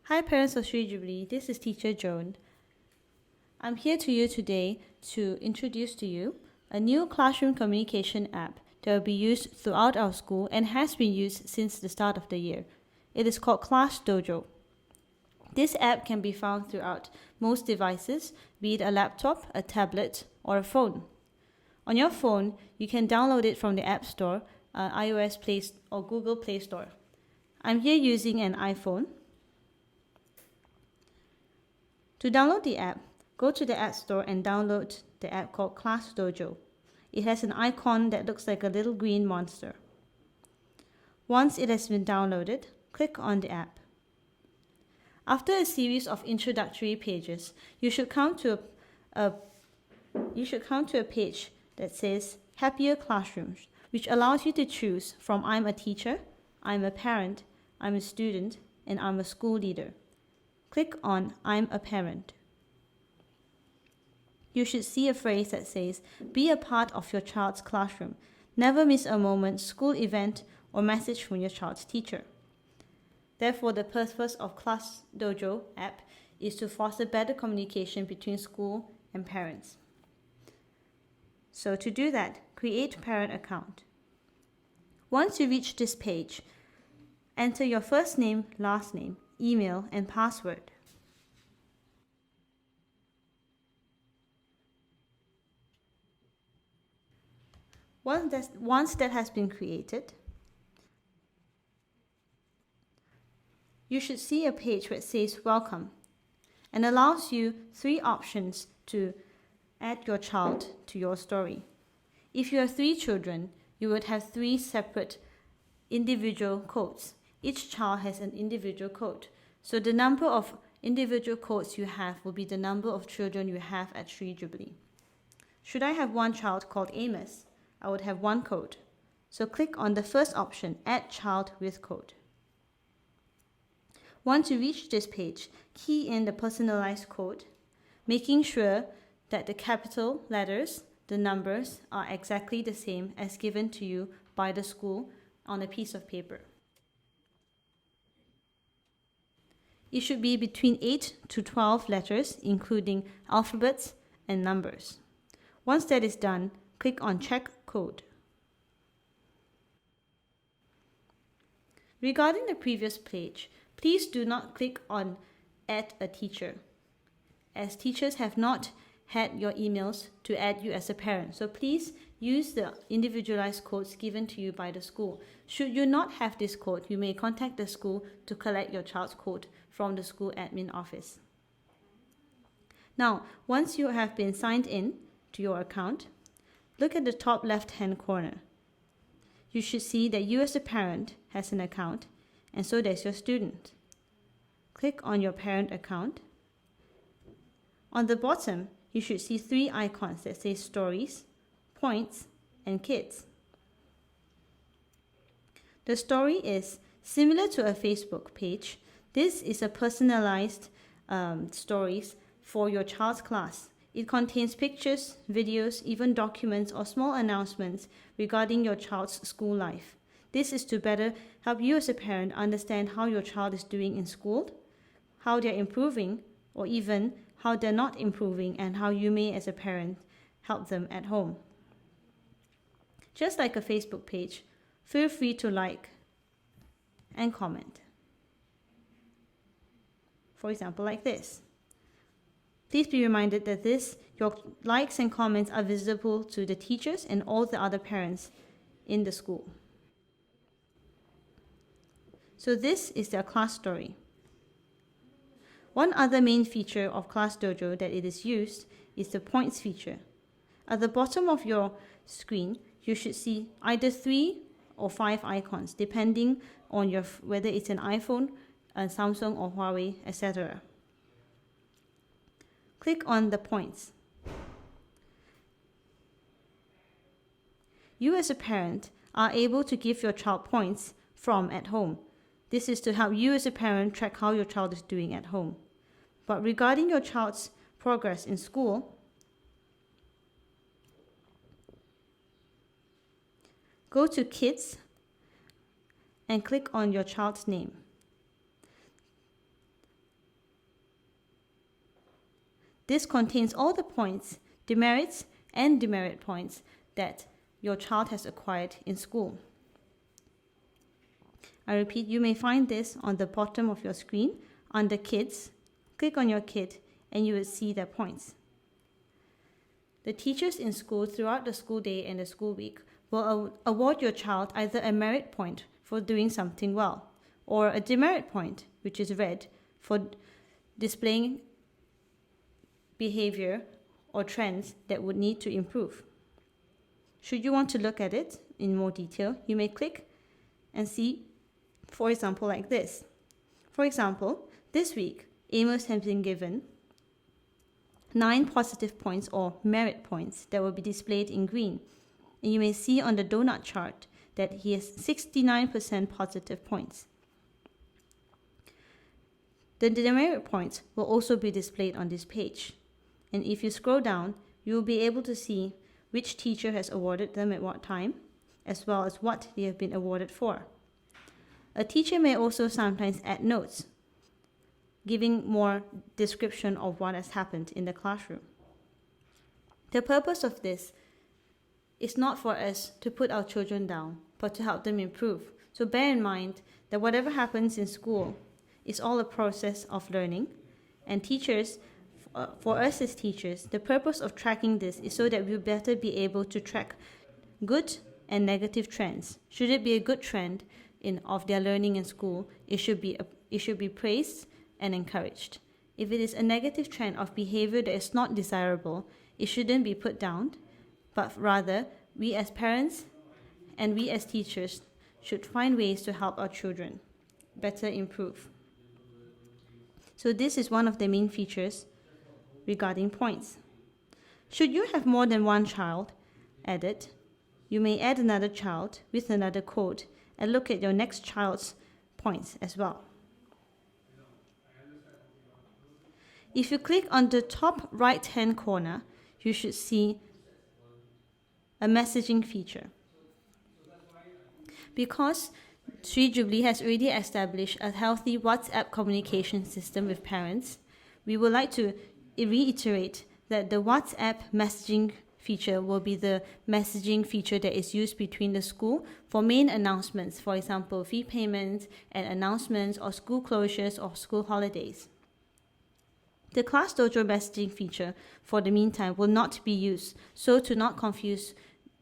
Hi parents of Sri Jubilee, this is Teacher Joan. I'm here to you today to introduce to you a new classroom communication app that will be used throughout our school and has been used since the start of the year. It is called Class Dojo. This app can be found throughout most devices, be it a laptop, a tablet, or a phone. On your phone, you can download it from the App Store, iOS Play or Google Play Store. I'm here using an iPhone. To download the app, go to the App Store and download the app called Class Dojo. It has an icon that looks like a little green monster. Once it has been downloaded, click on the app. After a series of introductory pages, you should come to a page that says Happier Classrooms, which allows you to choose from I'm a teacher, I'm a parent, I'm a student, and I'm a school leader. Click on I'm a parent. You should see a phrase that says, be a part of your child's classroom. Never miss a moment, school event, or message from your child's teacher. Therefore, the purpose of Class Dojo app is to foster better communication between school and parents. So to do that, create parent account. Once you reach this page, enter your first name, last name, email, and password. Once that has been created, you should see a page where it says Welcome and allows you 3 options to add your child to your story. If you have 3 children, you would have 3 separate individual codes. Each child has an individual code. So the number of individual codes you have will be the number of children you have at Sri Jubilee. Should I have one child called Amos, I would have 1 code. So click on the first option, Add Child with Code. Once you reach this page, key in the personalized code, making sure that the capital letters, the numbers, are exactly the same as given to you by the school on a piece of paper. It should be between 8 to 12 letters, including alphabets and numbers. Once that is done, click on Check Code. Regarding the previous page, please do not click on Add a Teacher, as teachers have not had your emails to add you as a parent. So please use the individualized codes given to you by the school. Should you not have this code, you may contact the school to collect your child's code from the school admin office. Now, once you have been signed in to your account, look at the top left-hand corner. You should see that you as a parent has an account, and so does your student. Click on your parent account. On the bottom, you should see 3 icons that say Stories, Points, and Kids. The story is similar to a Facebook page. This is a personalized stories for your child's class. It contains pictures, videos, even documents or small announcements regarding your child's school life. This is to better help you as a parent understand how your child is doing in school, how they're improving, or even how they're not improving, and how you may as a parent help them at home. Just like a Facebook page, feel free to like and comment. For example, like this. Please be reminded that your likes and comments are visible to the teachers and all the other parents in the school. So this is their class story. One other main feature of Class Dojo that it is used is the points feature. At the bottom of your screen, you should see either 3 or 5 icons, depending on whether it's an iPhone, a Samsung or Huawei, etc. Click on the points. You as a parent are able to give your child points from at home. This is to help you as a parent track how your child is doing at home. But regarding your child's progress in school, go to Kids and click on your child's name. This contains all the points, demerits and demerit points that your child has acquired in school. I repeat, you may find this on the bottom of your screen under Kids. Click on your kid and you will see their points. The teachers in school throughout the school day and the school week will award your child either a merit point for doing something well, or a demerit point, which is red, for displaying behavior or trends that would need to improve. Should you want to look at it in more detail, you may click and see, for example, like this. For example, this week, Amos has been given 9 positive points or merit points that will be displayed in green. And you may see on the donut chart that he has 69% positive points. The demerit points will also be displayed on this page. And if you scroll down, you will be able to see which teacher has awarded them at what time, as well as what they have been awarded for. A teacher may also sometimes add notes, giving more description of what has happened in the classroom. The purpose of this is not for us to put our children down, but to help them improve. So bear in mind that whatever happens in school is all a process of learning, and teachers, for us as teachers, the purpose of tracking this is so that we'll better be able to track good and negative trends. Should it be a good trend of their learning in school, it should be praised and encouraged. If it is a negative trend of behavior that is not desirable, it shouldn't be put down, but rather we as parents and we as teachers should find ways to help our children better improve. So this is one of the main features regarding points. Should you have more than one child added, you may add another child with another code and look at your next child's points as well. If you click on the top right-hand corner, you should see a messaging feature. Because Sri Jubilee has already established a healthy WhatsApp communication system with parents, we would like to reiterate that the WhatsApp messaging feature will be the messaging feature that is used between the school for main announcements, for example, fee payments and announcements or school closures or school holidays. The Class Dojo messaging feature, for the meantime, will not be used, so to not confuse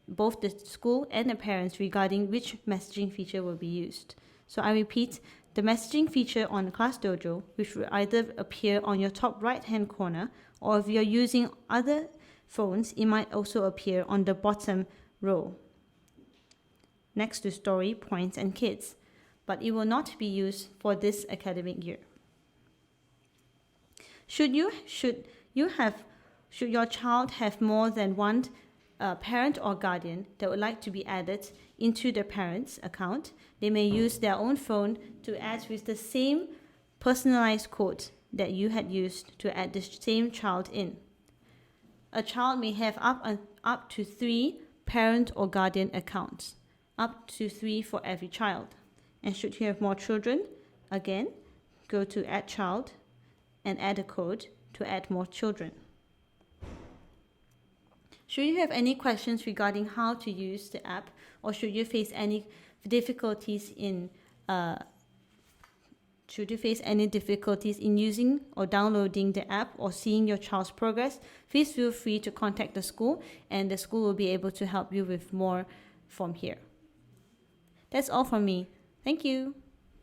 both the school and the parents regarding which messaging feature will be used. So I repeat, the messaging feature on Class Dojo, which will either appear on your top right-hand corner, or if you're using other phones, it might also appear on the bottom row, next to Story, Points, and Kids, but it will not be used for this academic year. Should your child have more than one parent or guardian that would like to be added into the parent's account, they may use their own phone to add with the same personalized code that you had used to add the same child in. A child may have up to 3 parent or guardian accounts, up to 3 for every child. And should you have more children, again, go to Add Child and add a code to add more children. Should you have any questions regarding how to use the app, or should you face any difficulties in using or downloading the app or seeing your child's progress, please feel free to contact the school, and the school will be able to help you with more from here. That's all from me. Thank you.